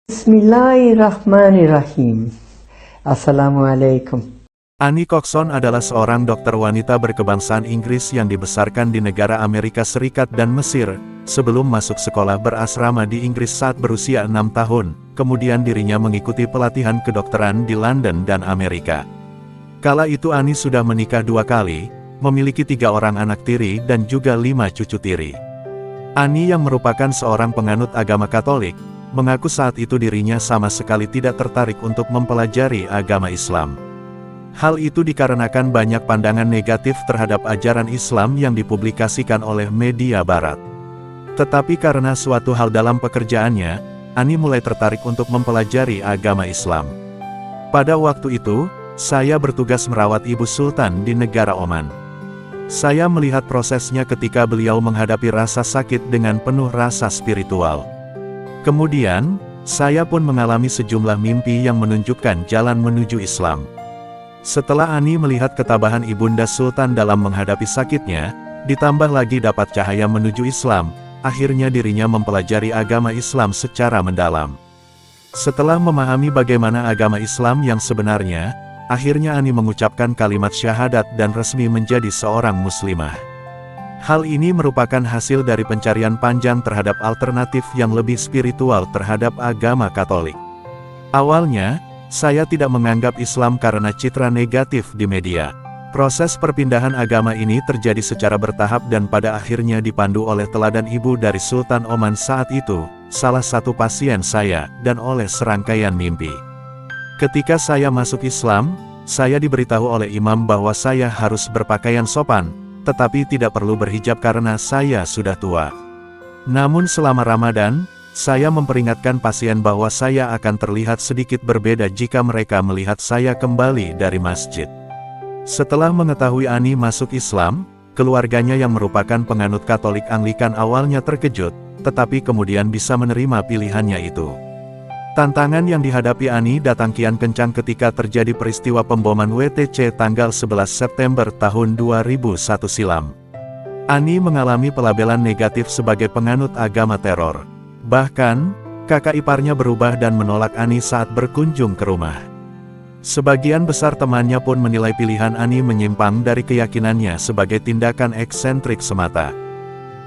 Bismillahirrahmanirrahim. Assalamualaikum. Annie Coxon adalah seorang dokter wanita berkebangsaan Inggris yang dibesarkan di negara Amerika Serikat dan Mesir, sebelum masuk sekolah berasrama di Inggris saat berusia 6 tahun, kemudian dirinya mengikuti pelatihan kedokteran di London dan Amerika. Kala itu Annie sudah menikah 2 kali, memiliki 3 orang anak tiri dan juga 5 cucu tiri. Annie yang merupakan seorang penganut agama Katolik, mengaku saat itu dirinya sama sekali tidak tertarik untuk mempelajari agama Islam. Hal itu dikarenakan banyak pandangan negatif terhadap ajaran Islam yang dipublikasikan oleh media barat. Tetapi karena suatu hal dalam pekerjaannya, Annie mulai tertarik untuk mempelajari agama Islam. Pada waktu itu, saya bertugas merawat Ibu Sultan di negara Oman. Saya melihat prosesnya ketika beliau menghadapi rasa sakit dengan penuh rasa spiritual. Kemudian, saya pun mengalami sejumlah mimpi yang menunjukkan jalan menuju Islam. Setelah Annie melihat ketabahan Ibunda Sultan dalam menghadapi sakitnya, ditambah lagi dapat cahaya menuju Islam, akhirnya dirinya mempelajari agama Islam secara mendalam. Setelah memahami bagaimana agama Islam yang sebenarnya, akhirnya Annie mengucapkan kalimat syahadat dan resmi menjadi seorang muslimah. Hal ini merupakan hasil dari pencarian panjang terhadap alternatif yang lebih spiritual terhadap agama Katolik. Awalnya, saya tidak menganggap Islam karena citra negatif di media. Proses perpindahan agama ini terjadi secara bertahap dan pada akhirnya dipandu oleh teladan ibu dari Sultan Oman saat itu, salah satu pasien saya, dan oleh serangkaian mimpi. Ketika saya masuk Islam, saya diberitahu oleh imam bahwa saya harus berpakaian sopan, tetapi tidak perlu berhijab karena saya sudah tua. Namun selama Ramadan, saya memperingatkan pasien bahwa saya akan terlihat sedikit berbeda jika mereka melihat saya kembali dari masjid. Setelah mengetahui Annie masuk Islam, keluarganya yang merupakan penganut Katolik Anglikan awalnya terkejut, tetapi kemudian bisa menerima pilihannya itu. Tantangan yang dihadapi Annie datang kian kencang ketika terjadi peristiwa pemboman WTC tanggal 11 September tahun 2001 silam. Annie mengalami pelabelan negatif sebagai penganut agama teror. Bahkan, kakak iparnya berubah dan menolak Annie saat berkunjung ke rumah. Sebagian besar temannya pun menilai pilihan Annie menyimpang dari keyakinannya sebagai tindakan eksentrik semata.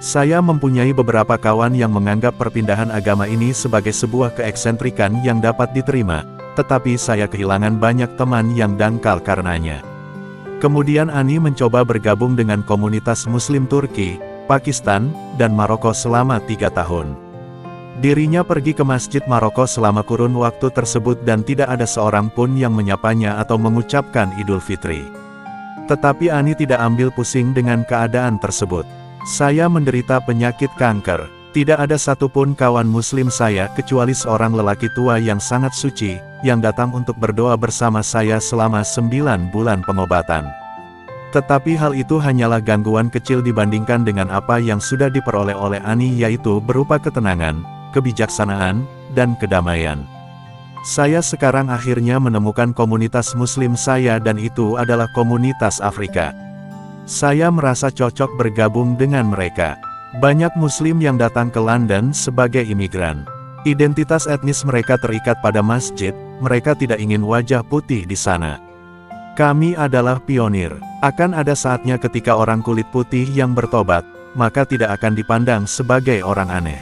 Saya mempunyai beberapa kawan yang menganggap perpindahan agama ini sebagai sebuah keeksentrikan yang dapat diterima, tetapi saya kehilangan banyak teman yang dangkal karenanya. Kemudian Annie mencoba bergabung dengan komunitas Muslim Turki, Pakistan, dan Maroko selama 3 tahun. Dirinya pergi ke Masjid Maroko selama kurun waktu tersebut dan tidak ada seorang pun yang menyapanya atau mengucapkan Idul Fitri. Tetapi Annie tidak ambil pusing dengan keadaan tersebut. Saya menderita penyakit kanker. Tidak ada satupun kawan muslim saya kecuali seorang lelaki tua yang sangat suci, yang datang untuk berdoa bersama saya selama 9 bulan pengobatan. Tetapi hal itu hanyalah gangguan kecil dibandingkan dengan apa yang sudah diperoleh oleh Annie, yaitu berupa ketenangan, kebijaksanaan, dan kedamaian. Saya sekarang akhirnya menemukan komunitas muslim saya dan itu adalah komunitas Afrika. Saya merasa cocok bergabung dengan mereka. Banyak muslim yang datang ke London sebagai imigran. Identitas etnis mereka terikat pada masjid, mereka tidak ingin wajah putih di sana. Kami adalah pionir. Akan ada saatnya ketika orang kulit putih yang bertobat, maka tidak akan dipandang sebagai orang aneh.